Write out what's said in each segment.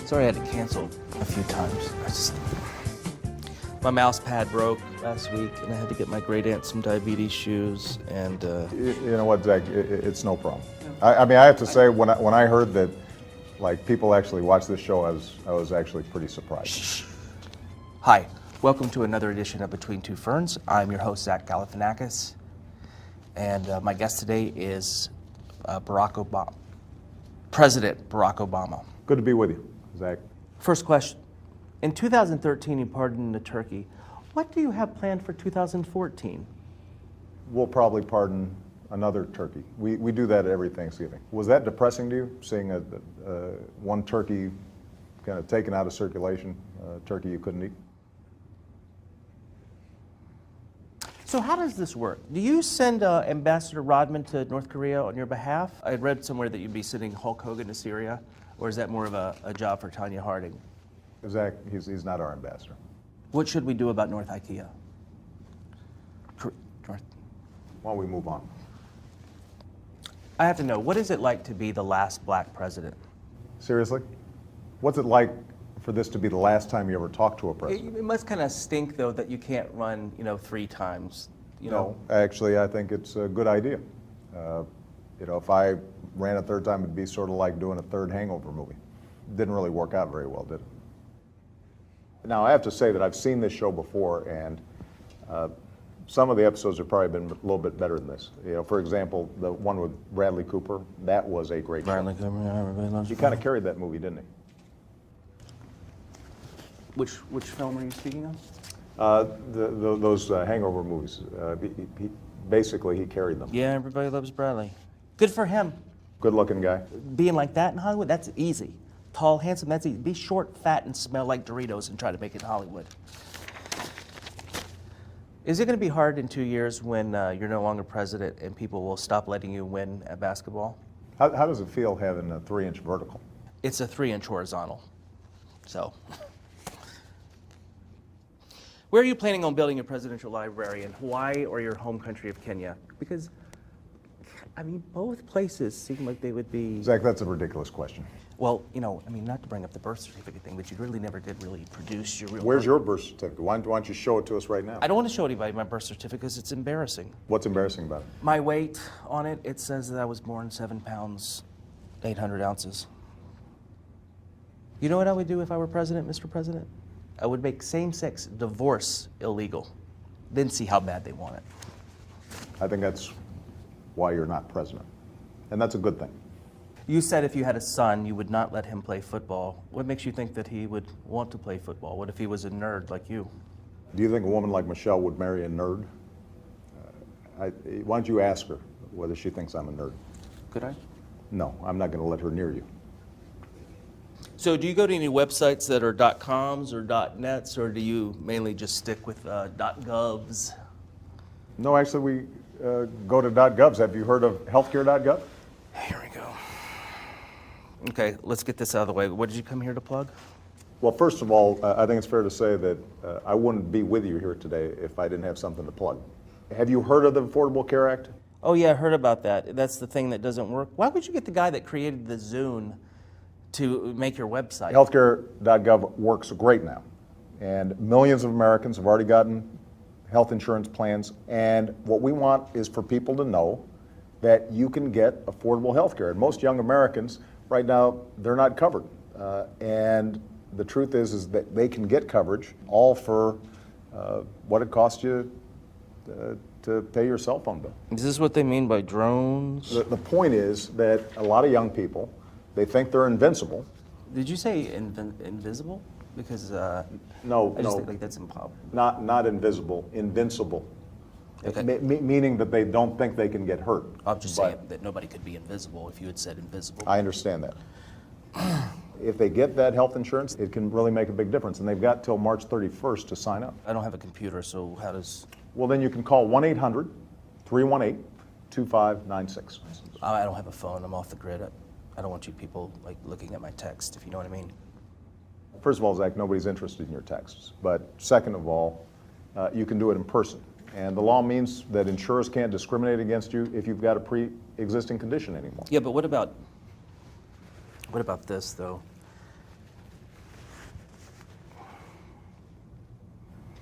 Sorry I had to cancel a few times. My mouse pad broke last week, and I had to get my great aunt some diabetes shoes, and You know what, Zach? It's no problem. I mean, I have to say, when I heard that, like, people actually watch this show, I was actually pretty surprised. Hi, welcome to another edition of Between Two Ferns. I'm your host, Zach Galifianakis, and my guest today is President Barack Obama. Good to be with you, Zach. First question. In 2013, you pardoned a turkey. What do you have planned for 2014? We'll probably pardon another turkey. We do that every Thanksgiving. Was that depressing to you, seeing one turkey kind of taken out of circulation, a turkey you couldn't eat? So how does this work? Do you send Ambassador Rodman to North Korea on your behalf? I had read somewhere that you'd be sending Hulk Hogan to Syria, or is that more of a job for Tanya Harding? Zach, he's not our ambassador. What should we do about North IKEA? North. Why don't we move on? I have to know, what is it like to be the last black president? Seriously? What's it like for this to be the last time you ever talked to a president? It must kind of stink, though, that you can't run, 3 times. No, actually, I think it's a good idea. If I ran a third time, it'd be sort of like doing a third Hangover movie. Didn't really work out very well, did it? Now, I have to say that I've seen this show before, and some of the episodes have probably been a little bit better than this. For example, the one with Bradley Cooper, that was a great show. Bradley Cooper, yeah, everybody loves He kind of carried that movie, didn't he? Which film are you speaking of? Those Hangover movies. Basically, he carried them. Yeah, everybody loves Bradley. Good for him. Good-looking guy. Being like that in Hollywood, that's easy. Tall, handsome, that's easy. Be short, fat, and smell like Doritos and try to make it in Hollywood. Is it going to be hard in 2 years when you're no longer president and people will stop letting you win at basketball? How does it feel having a 3-inch vertical? It's a 3-inch horizontal. So, where are you planning on building a presidential library, in Hawaii or your home country of Kenya? Because, both places seem like they would be... Zach, that's a ridiculous question. Well, not to bring up the birth certificate thing, but you really never did produce your real... Where's your birth certificate? Why don't you show it to us right now? I don't want to show anybody my birth certificate because it's embarrassing. What's embarrassing about it? My weight on it, it says that I was born 7 pounds, 800 ounces. You know what I would do if I were president, Mr. President? I would make same-sex divorce illegal, then see how bad they want it. I think that's why you're not president. And that's a good thing. You said if you had a son, you would not let him play football. What makes you think that he would want to play football? What if he was a nerd like you? Do you think a woman like Michelle would marry a nerd? Why don't you ask her whether she thinks I'm a nerd? Could I? No, I'm not going to let her near you. So do you go to any websites that are .coms or .nets, or do you mainly just stick with .govs? No, actually, we go to .govs. Have you heard of healthcare.gov? Here we go. Okay, let's get this out of the way. What did you come here to plug? Well, first of all, I think it's fair to say that I wouldn't be with you here today if I didn't have something to plug. Have you heard of the Affordable Care Act? Oh yeah, I heard about that. That's the thing that doesn't work. Why would you get the guy that created the Zune to make your website? Healthcare.gov works great now. And millions of Americans have already gotten health insurance plans. And what we want is for people to know that you can get affordable health care. And most young Americans, right now, they're not covered. And the truth is that they can get coverage all for what it costs you to pay your cell phone bill. Is this what they mean by drones? The point is that a lot of young people, they think they're invincible. Did you say invisible? Because No, I just no, think like that's impossible. not invisible, invincible. Okay. Meaning that they don't think they can get hurt. I'm just saying that nobody could be invisible if you had said invisible. I understand that. If they get that health insurance, it can really make a big difference, and they've got till March 31st to sign up. I don't have a computer, so how does... Well, then you can call 1-800-318-2596. I don't have a phone. I'm off the grid. I don't want you people like looking at my text, if you know what I mean. First of all, Zach, nobody's interested in your texts. But second of all, you can do it in person. And the law means that insurers can't discriminate against you if you've got a pre-existing condition anymore. Yeah, but what about this, though?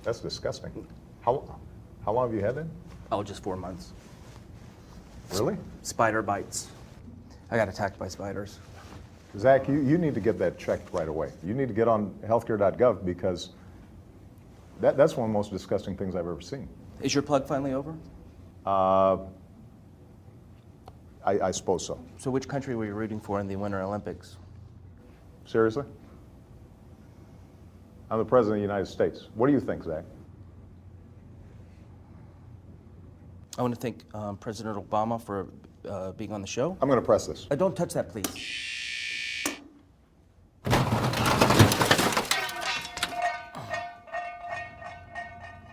That's disgusting. How long have you had that? Oh, just 4 months. Really? Spider bites. I got attacked by spiders. Zach, you need to get that checked right away. You need to get on healthcare.gov because that's one of the most disgusting things I've ever seen. Is your plug finally over? I suppose so. So which country were you rooting for in the Winter Olympics? Seriously? I'm the President of the United States. What do you think, Zach? I want to thank President Obama for being on the show. I'm going to press this. Don't touch that, please.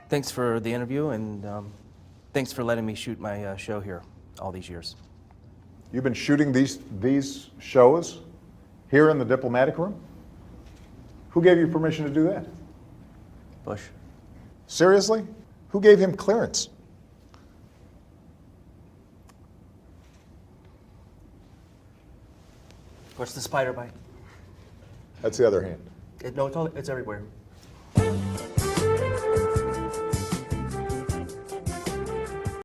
Thanks for the interview, and thanks for letting me shoot my show here all these years. You've been shooting these shows here in the diplomatic room? Who gave you permission to do that? Bush. Seriously? Who gave him clearance? What's the spider bite? That's the other hand. No, it's everywhere.